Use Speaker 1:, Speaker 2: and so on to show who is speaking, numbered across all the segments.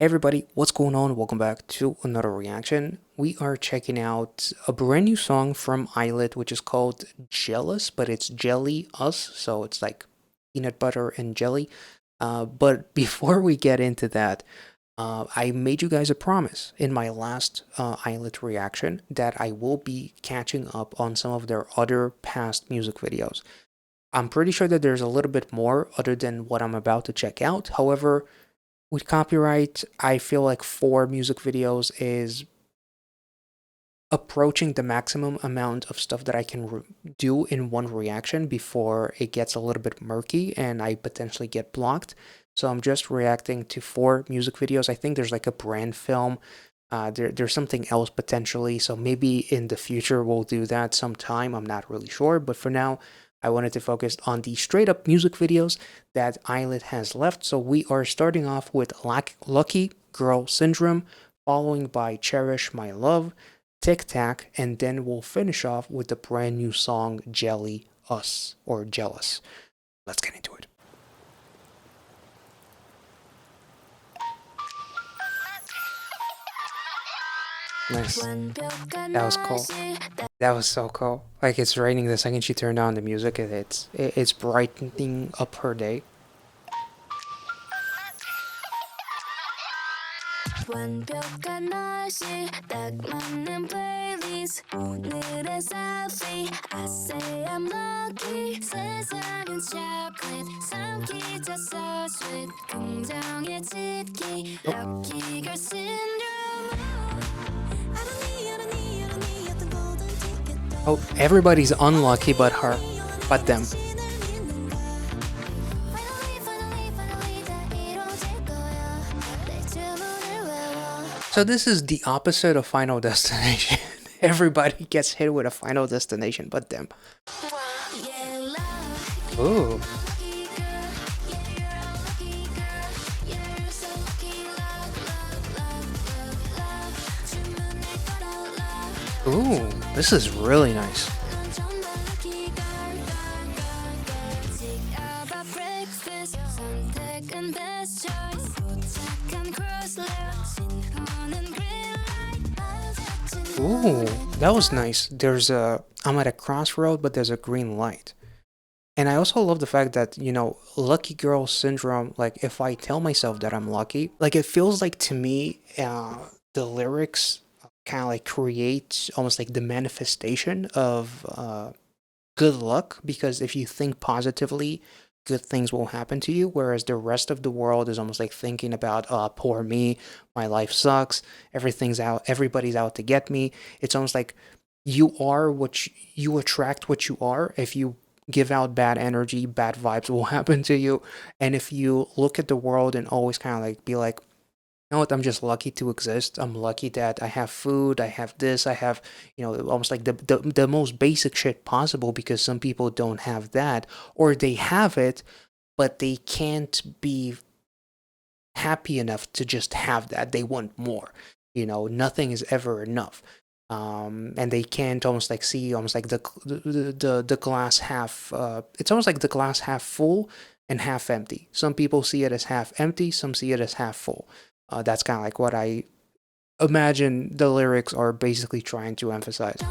Speaker 1: Hey everybody, what's going on? Welcome back to another reaction. We are checking out a brand new song from ILLIT, which is called Jealous, but it's Jelly Us, so it's like peanut butter and jelly. But before we get into that, I made you guys a promise in my last ILLIT reaction that I will be catching up on some of their other past music videos. I'm pretty sure that there's a little bit more other than what I'm about to check out. However, with copyright, I feel like 4 music videos is approaching the maximum amount of stuff that I can do in one reaction before it gets a little bit murky and I potentially get blocked. So I'm just reacting to 4 music videos. I think there's like a brand film. There's something else potentially. So maybe in the future we'll do that sometime. I'm not really sure. But for now, I wanted to focus on the straight up music videos that ILLIT has left. So we are starting off with Lucky Girl Syndrome, following by Cherish My Love, Tick-Tack, and then we'll finish off with the brand new song Jelly Us or Jealous. Let's get into it. Nice. That was cool. That was so cool. Like it's raining the second she turned on the music and it's brightening up her day. 완벽한 날씨 딱 맞는 playlist 오늘의 selfie I say I'm lucky 세상은 chocolate 삼키자 so sweet 긍정의 짓기 lucky girl syndrome Oh, everybody's unlucky but her, but them. So this is the opposite of Final Destination. Everybody gets hit with a Final Destination but them. Ooh. Ooh, this is really nice. Ooh, that was nice. I'm at a crossroad, but there's a green light. And I also love the fact that, lucky girl syndrome, like if I tell myself that I'm lucky, like it feels like to me, the lyrics kind of like create almost like the manifestation of good luck, because if you think positively, good things will happen to you, whereas the rest of the world is almost like thinking about poor me, my life sucks, everybody's out to get me. It's almost like you attract what you are. If you give out bad energy, bad vibes will happen to you. And if you look at the world and always kind of like be like, know what, I'm just lucky to exist. I'm lucky that I have food, I have this, I have, almost like the most basic shit possible, because some people don't have that, or they have it, but they can't be happy enough to just have that. They want more. Nothing is ever enough. And they can't almost like see almost like the glass half it's almost like the glass half full and half empty. Some people see it as half empty, some see it as half full. That's kind of like what I imagine the lyrics are basically trying to emphasize.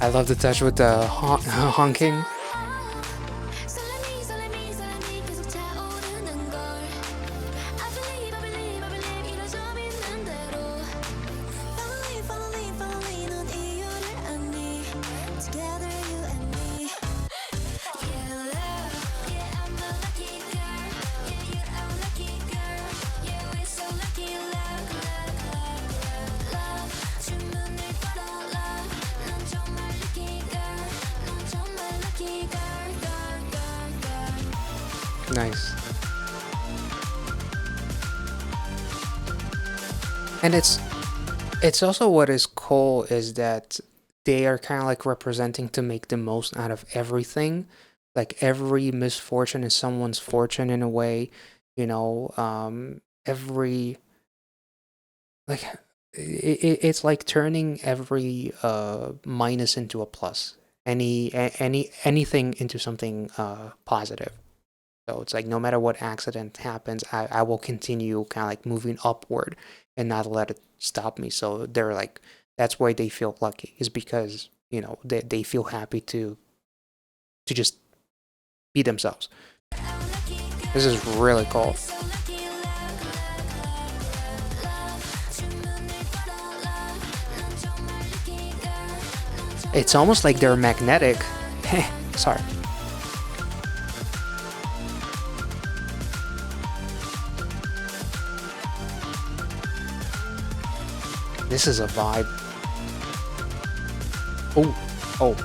Speaker 1: I love the touch with the honking. Nice. And it's also what is cool is that they are kind of like representing to make the most out of everything. Like every misfortune is someone's fortune in a way, you know. every like it's like turning every minus into a plus, anything into something positive. So it's like no matter what accident happens, I will continue kind of like moving upward and not let it stop me. So they're like, that's why they feel lucky, is because they feel happy to just be themselves. This is really cool. It's almost like they're magnetic. Sorry. This is a vibe. Oh, oh.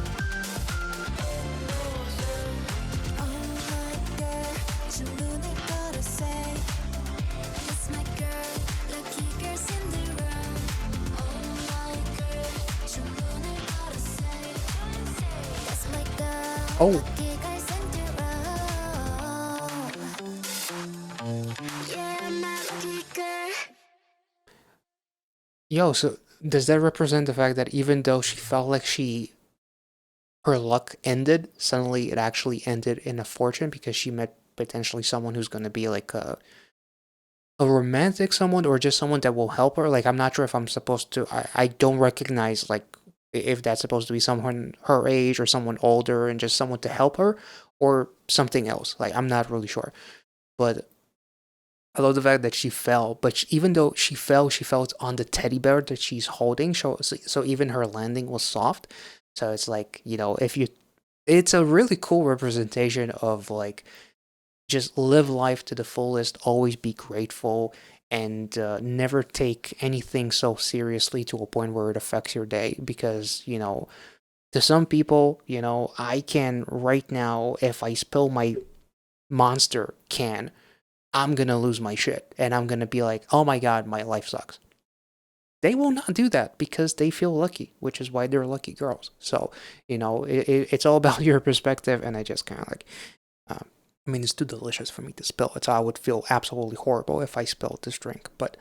Speaker 1: Oh. Yo, so does that represent the fact that even though she felt like her luck ended, suddenly it actually ended in a fortune because she met potentially someone who's going to be like a romantic someone or just someone that will help her? Like, I'm not sure if I'm supposed to, I don't recognize like if that's supposed to be someone her age or someone older and just someone to help her or something else. Like, I'm not really sure. But I love the fact that she fell, but even though she fell, she felt on the teddy bear that she's holding. So even her landing was soft. So it's like, if you, it's a really cool representation of like just live life to the fullest, always be grateful, and never take anything so seriously to a point where it affects your day. Because, to some people, I can right now, if I spill my monster can, I'm gonna lose my shit and I'm gonna be like, oh my god, my life sucks. They will not do that because they feel lucky, which is why they're lucky girls. So, it's all about your perspective, and I just kind of like, um, I mean, it's too delicious for me to spill it, so I would feel absolutely horrible if I spilled this drink. But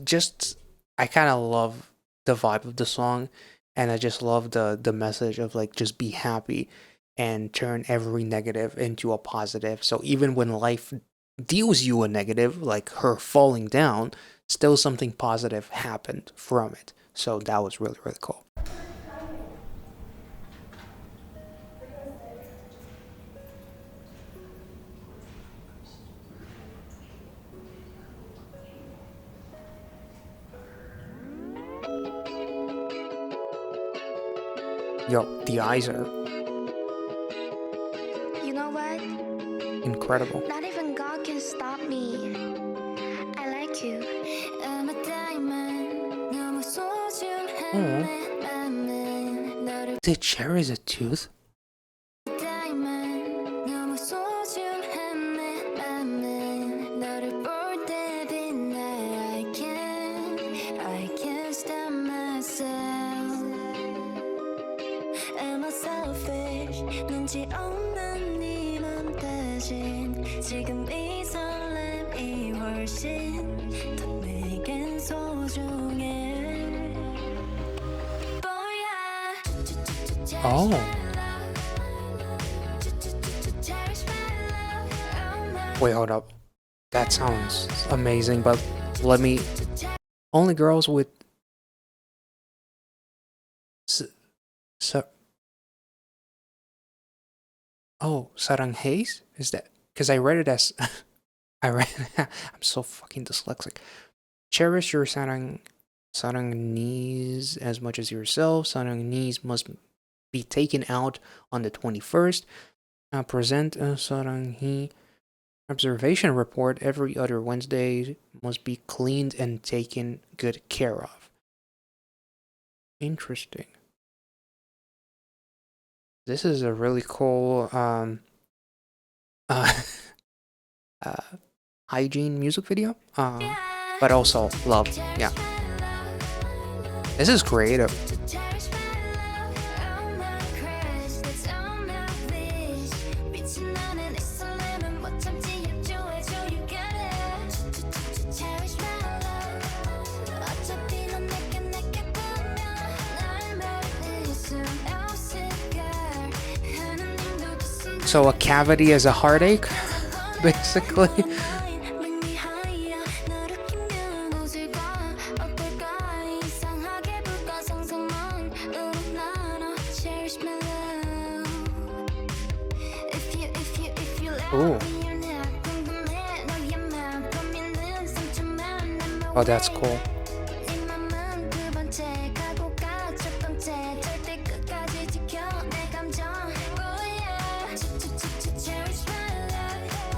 Speaker 1: just, I kind of love the vibe of the song, and I just love the message of like, just be happy and turn every negative into a positive. So even when life deals you a negative, like her falling down, still something positive happened from it. So that was really, really cool. Yo, the eyes are
Speaker 2: You know what?
Speaker 1: incredible.
Speaker 2: Not even God can stop me. I like you. I'm a diamond. 너무 소중한
Speaker 1: Oh,
Speaker 2: 내 맘은 너를
Speaker 1: did Cherish a tooth?
Speaker 2: diamond. 너무 소중한 내 맘은 너를 볼 때 빛나. I can't stop myself. Am I selfish? 눈치 없는 네 맘 대신 지금 이 설렘이 훨씬 더 내겐 소중해. Boy,
Speaker 1: Oh,
Speaker 2: cherish my love. Oh my
Speaker 1: wait, hold up. That sounds amazing, but let me. Only girls with. S- sa- oh, Sarang Hayes? Is that. Because I read it as. I read. I'm so fucking dyslexic. Cherish your sarang knees as much as yourself. Sarang knees must be taken out on the 21st. Present a saranghi observation report every other Wednesday. Must be cleaned and taken good care of. Interesting. This is a really cool uh, uh, hygiene music video. But also love. Yeah, this is creative. So a cavity is a heartache, basically. Ooh. Oh, that's cool.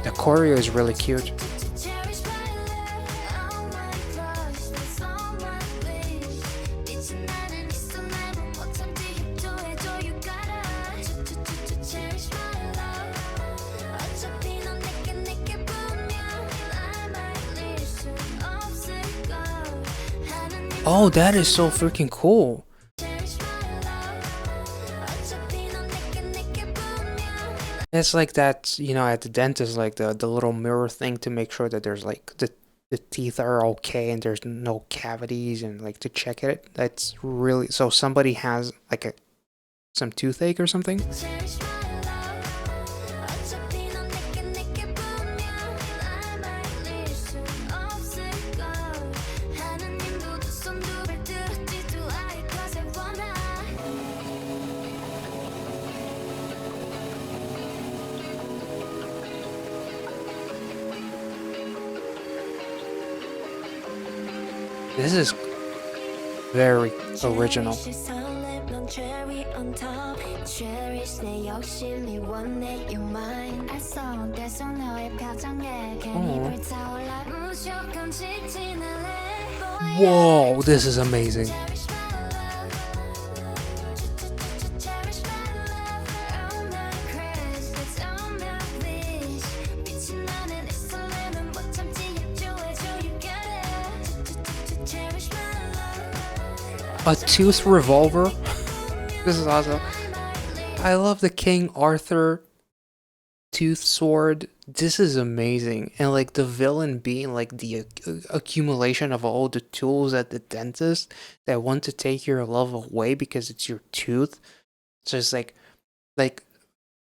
Speaker 1: The choreo is really cute. Oh, that is so freaking cool. It's like that, at the dentist, like the little mirror thing to make sure that there's like the teeth are okay and there's no cavities and like to check it. That's really so somebody has like some toothache or something. This is very original. Whoa, this is amazing. A tooth revolver? This is awesome. I love the King Arthur tooth sword. This is amazing. And like the villain being like the accumulation of all the tools at the dentist that want to take your love away because it's your tooth. So it's like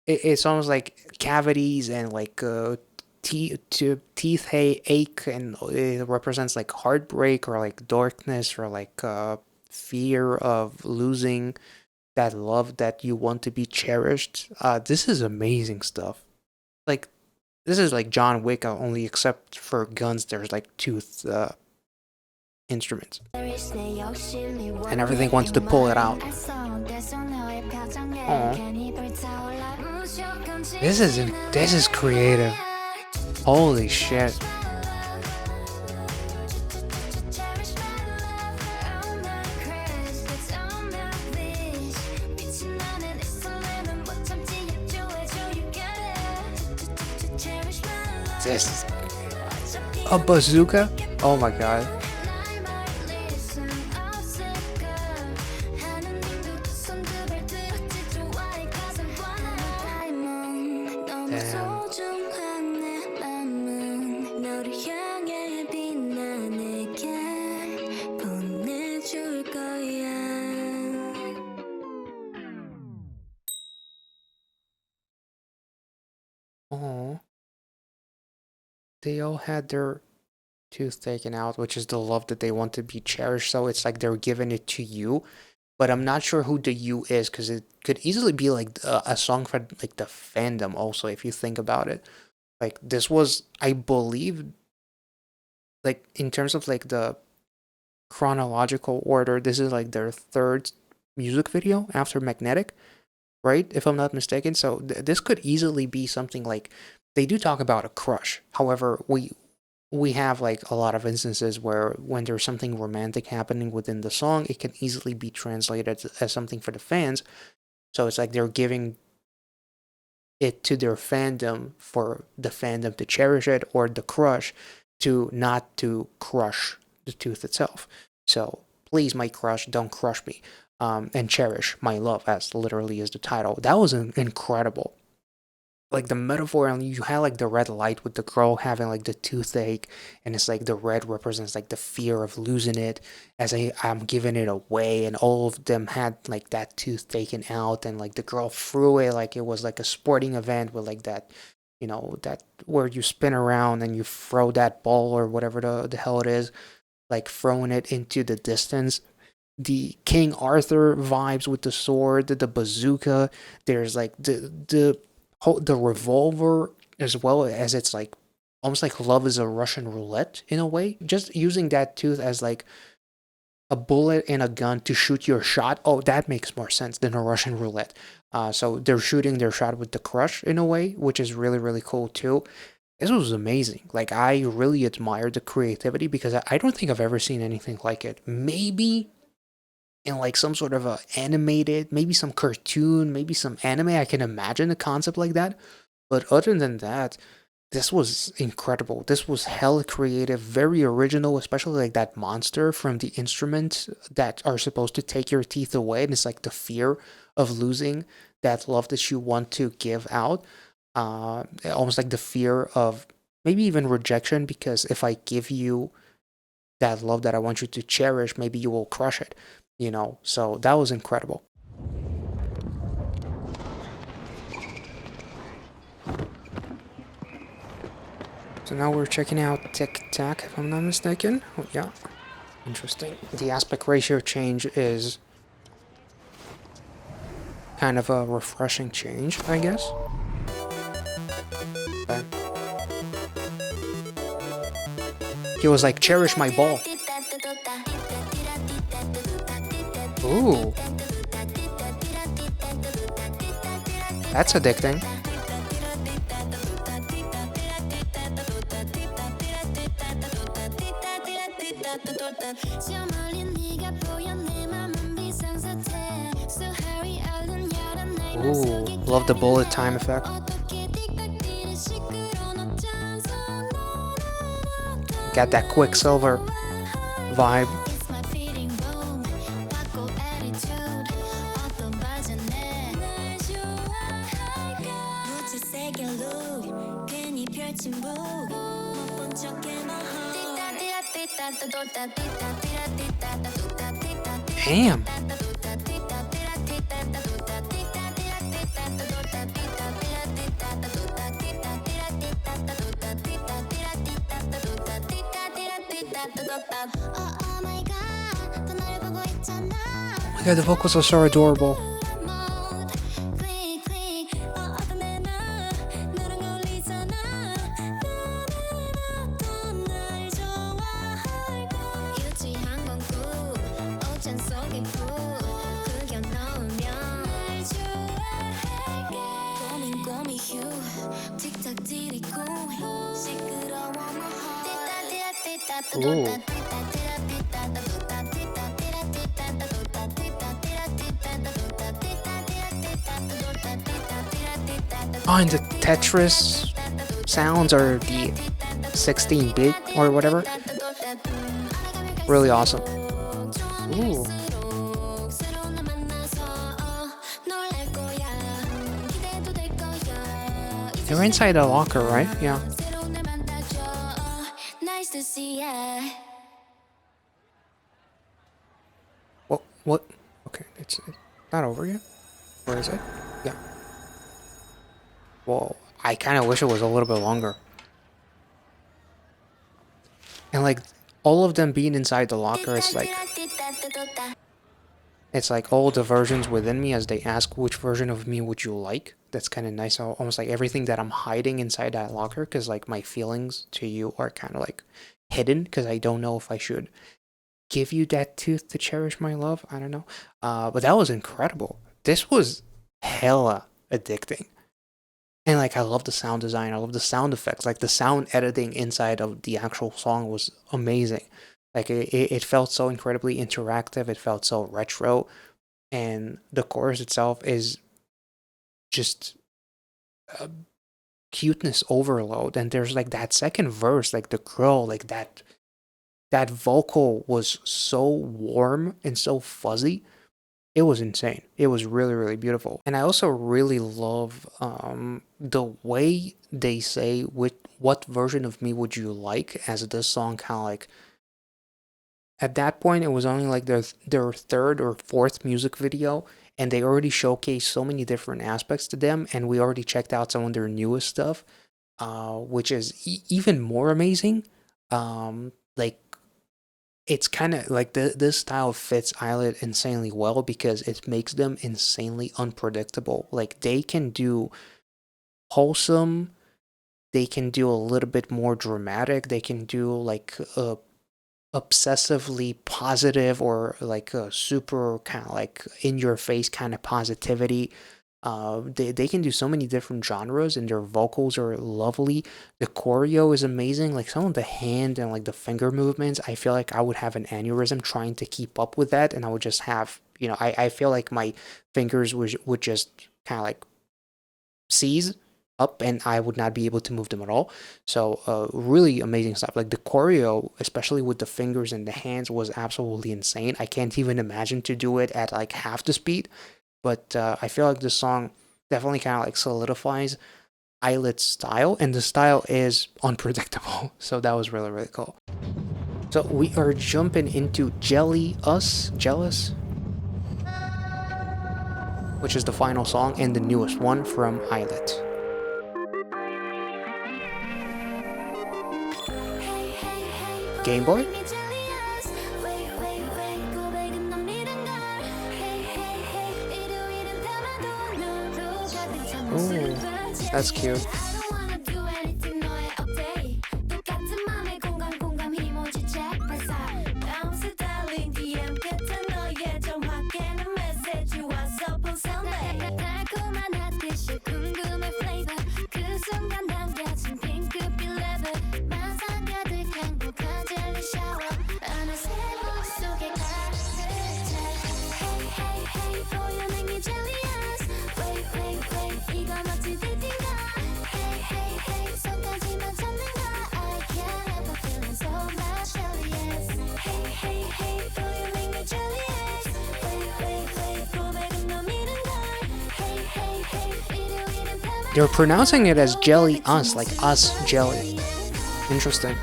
Speaker 1: it's almost like cavities and like teeth ache, and it represents like heartbreak or like darkness or like fear of losing that love that you want to be cherished. This is amazing stuff. Like this is like John Wick, only except for guns. There's like tooth instruments, and everything wants to pull it out. This is creative. Holy shit. This a bazooka? Oh my god. Damn. Oh, they all had their tooth taken out, which is the love that they want to be cherished. So it's like they're giving it to you, but I'm not sure who the you is because it could easily be like a song for like the fandom. Also, if you think about it, like this was, I believe, like in terms of like the chronological order, this is like their third music video after Magnetic, right? If I'm not mistaken. So this could easily be something like they do talk about a crush. However, we have like a lot of instances where when there's something romantic happening within the song, it can easily be translated as something for the fans. So it's like they're giving it to their fandom for the fandom to cherish it, or the crush to not to crush the tooth itself. So please, my crush, don't crush me. And cherish my love, as literally is the title. That was incredible. like the metaphor, and you had like the red light with the girl having like the toothache, and it's like the red represents like the fear of losing it as I'm giving it away, and all of them had like that tooth taken out, and like the girl threw it like it was like a sporting event with like that, that where you spin around and you throw that ball or whatever the hell it is, like throwing it into the distance. The King Arthur vibes with the sword, the bazooka. There's like the revolver, as well as it's like almost like love is a Russian roulette in a way. Just using that tooth as like a bullet in a gun to shoot your shot. Oh, that makes more sense than a Russian roulette. So they're shooting their shot with the crush in a way, which is really really cool too. This was amazing. Like I really admired the creativity because I don't think I've ever seen anything like it. Maybe in like some sort of a animated, maybe some cartoon, maybe some anime. I can imagine a concept like that. But other than that, this was incredible. This was hella creative, very original, especially like that monster from the instruments that are supposed to take your teeth away. And it's like the fear of losing that love that you want to give out. Almost like the fear of maybe even rejection, because if I give you that love that I want you to cherish, maybe you will crush it, So that was incredible. So now we're checking out Tick-Tack, if I'm not mistaken. Oh, yeah. Interesting. The aspect ratio change is kind of a refreshing change, I guess. Okay. He was like, cherish my ball. Ooh. That's addicting. Ooh, love the bullet time effect. Got that Quicksilver vibe. Damn. Oh my god, the vocals are so adorable. Ooh. Oh, and the Tetris sounds are the 16-bit or whatever. Really awesome. Ooh. They're inside a locker, right? Yeah. What? Okay, it's not over yet. Where is it? Yeah. Well, I kind of wish it was a little bit longer. And like all of them being inside the locker, it's like all the versions within me as they ask which version of me would you like. That's kind of nice. Almost like everything that I'm hiding inside that locker, because like my feelings to you are kind of like hidden, because I don't know if I should give you that tooth to cherish my love. I don't know. But that was incredible. This was hella addicting. And like I love the sound design, I love the sound effects, like the sound editing inside of the actual song was amazing. Like it felt so incredibly interactive, it felt so retro, and the chorus itself is just a cuteness overload. And there's like that second verse, like the girl, like that vocal was so warm and so fuzzy. It was insane. It was really, really beautiful. And I also really love the way they say what version of me would you like, as this song kind of like, at that point it was only like their third or fourth music video, and they already showcased so many different aspects to them, and we already checked out some of their newest stuff, which is even more amazing. Like, it's kind of like this style fits ILLIT insanely well because it makes them insanely unpredictable. Like, they can do wholesome, they can do a little bit more dramatic, they can do like a obsessively positive or like a super kind of like in your face kind of positivity. They can do so many different genres, and their vocals are lovely. The choreo is amazing. Like, some of the hand and like the finger movements, I feel like I would have an aneurysm trying to keep up with that, and I would just have, I feel like my fingers would just kind of like seize up, and I would not be able to move them at all. So really amazing stuff. Like, the choreo, especially with the fingers and the hands, was absolutely insane. I can't even imagine to do it at like half the speed. But I feel like this song definitely kind of like solidifies ILLIT's style, and the style is unpredictable. So that was really, really cool. So we are jumping into Jealous, which is the final song and the newest one from ILLIT. Game Boy? Ooh, that's cute. They're pronouncing it as jelly us, like us jelly. Interesting.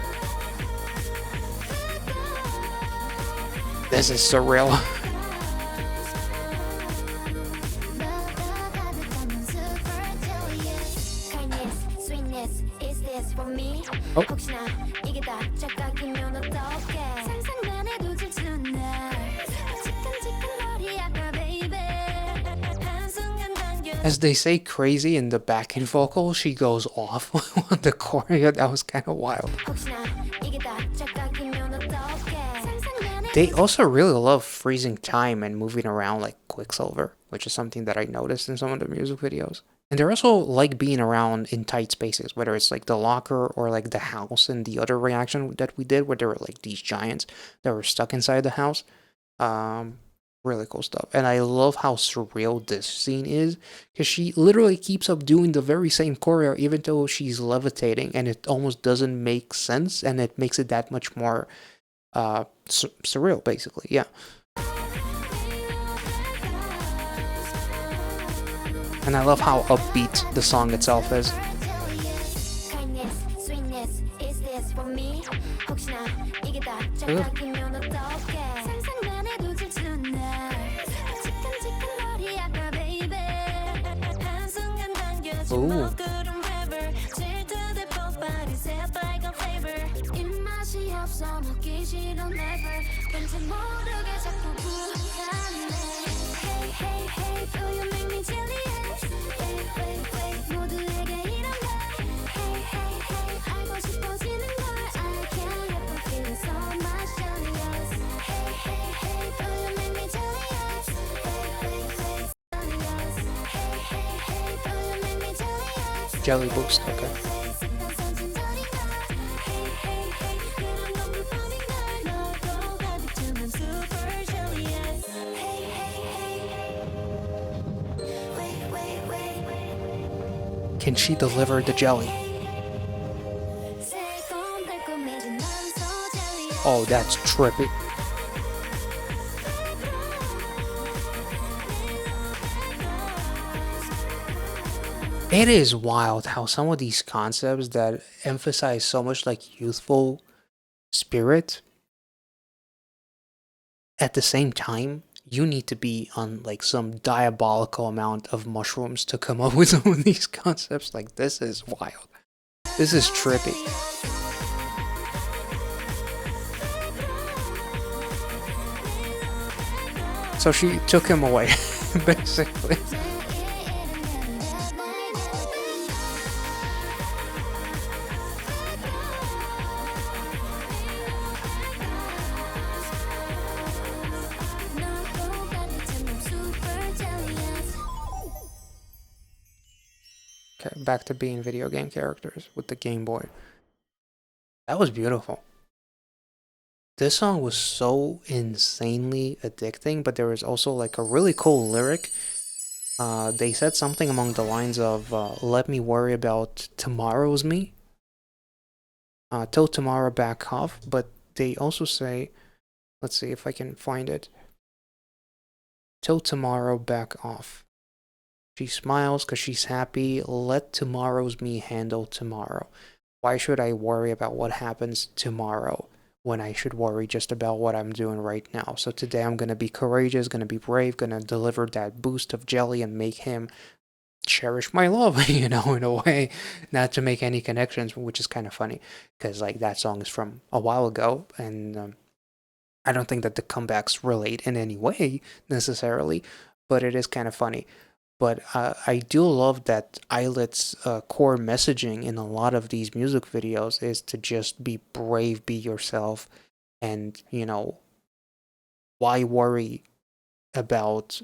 Speaker 1: This is surreal. Oh. As they say crazy in the backing vocal, she goes off on the choreo. That was kind of wild. They also really love freezing time and moving around like Quicksilver, which is something that I noticed in some of the music videos. And they're also like being around in tight spaces, whether it's like the locker or like the house in the other reaction that we did, where there were like these giants that were stuck inside the house. Really cool stuff. And I love how surreal this scene is, because she literally keeps up doing the very same choreo even though she's levitating, and it almost doesn't make sense, and it makes it that much more surreal, basically. Yeah. And I love how upbeat the song itself is. Ugh. Ooh. Jelly boost, okay. Can she deliver the jelly? Oh, that's trippy. It is wild how some of these concepts that emphasize so much like youthful spirit, at the same time, you need to be on like some diabolical amount of mushrooms to come up with some of these concepts. Like, this is wild. This is trippy. So she took him away, basically. Okay, back to being video game characters with the Game Boy. That was beautiful. This song was so insanely addicting, but there was also like a really cool lyric. They said something along the lines of, let me worry about tomorrow's me. Till tomorrow back off. But they also say, let's see if I can find it. Till tomorrow back off. She smiles because she's happy. Let tomorrow's me handle tomorrow. Why should I worry about what happens tomorrow when I should worry just about what I'm doing right now? So today I'm going to be courageous, going to be brave, going to deliver that boost of jelly and make him cherish my love, in a way, not to make any connections, which is kind of funny because like that song is from a while ago, and I don't think that the comebacks relate in any way necessarily, but it is kind of funny. But I do love that ILLIT's core messaging in a lot of these music videos is to just be brave, be yourself, and, why worry about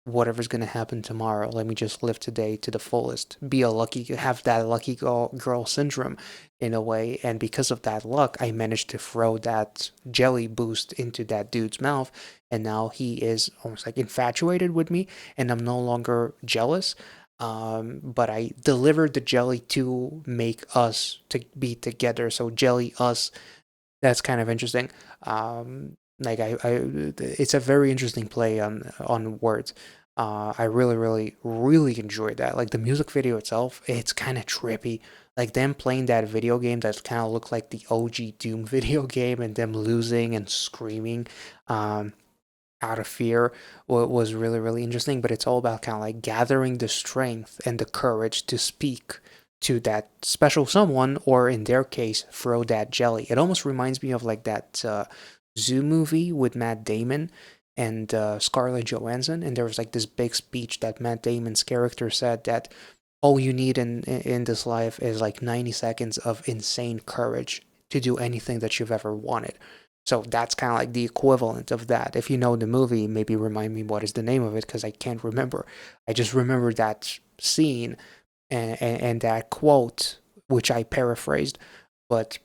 Speaker 1: whatever's going to happen tomorrow? Let me just live today to the fullest. Be a lucky, have that lucky girl syndrome in a way. And because of that luck, I managed to throw that jelly boost into that dude's mouth. And now he is almost like infatuated with me, and I'm no longer jealous. But I delivered the jelly to make us to be together. So jelly us, that's kind of interesting. Like it's a very interesting play on words. I really, really, really enjoyed that. Like the music video itself, it's kind of trippy. Like them playing that video game that kind of looked like the OG Doom video game, and them losing and screaming out of fear was really, really interesting. But it's all about kind of like gathering the strength and the courage to speak to that special someone, or in their case, throw that jelly. It almost reminds me of like that Zoo movie with Matt Damon and Scarlett Johansson, and there was like this big speech that Matt Damon's character said that all you need in this life is like 90 seconds of insane courage to do anything that you've ever wanted. So that's kind of like the equivalent of that. If you know the movie, maybe remind me what is the name of it, because I can't remember. I just remember that scene and that quote, which I paraphrased. But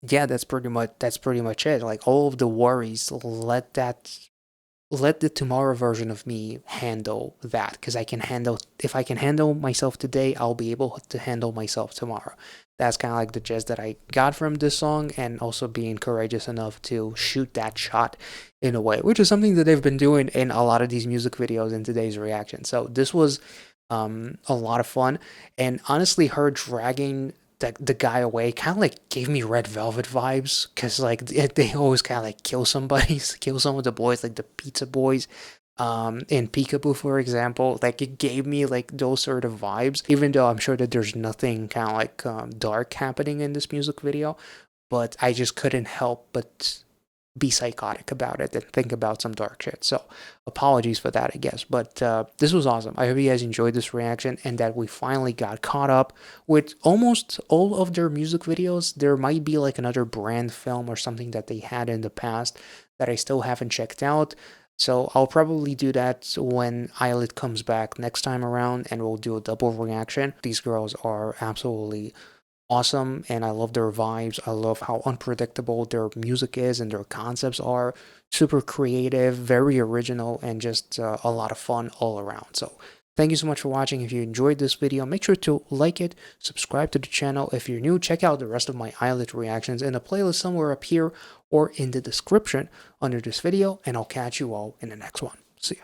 Speaker 1: yeah, that's pretty much it. Like all of the worries, let the tomorrow version of me handle that, because I can handle, if I can handle myself today, I'll be able to handle myself tomorrow. That's kind of like the gist that I got from this song, and also being courageous enough to shoot that shot in a way, which is something that they've been doing in a lot of these music videos in today's reaction. So this was a lot of fun, and honestly, her dragging the guy away kind of like gave me Red Velvet vibes, because like they always kind of like kill somebody, kill some of the boys, like the pizza boys in Peekaboo, for example. Like it gave me like those sort of vibes, even though I'm sure that there's nothing kind of like dark happening in this music video, but I just couldn't help but be psychotic about it and think about some dark shit. So apologies for that, I guess. But this was awesome. I hope you guys enjoyed this reaction, and that we finally got caught up with almost all of their music videos. There might be like another brand film or something that they had in the past that I still haven't checked out. So I'll probably do that when ILLIT comes back next time around, and we'll do a double reaction. These girls are absolutely awesome, and I love their vibes. I love how unpredictable their music is, and their concepts are super creative, very original, and just a lot of fun all around. So thank you so much for watching. If you enjoyed this video, make sure to like it, subscribe to the channel. If you're new, check out the rest of my ILLIT reactions in a playlist somewhere up here or in the description under this video, and I'll catch you all in the next one. See ya.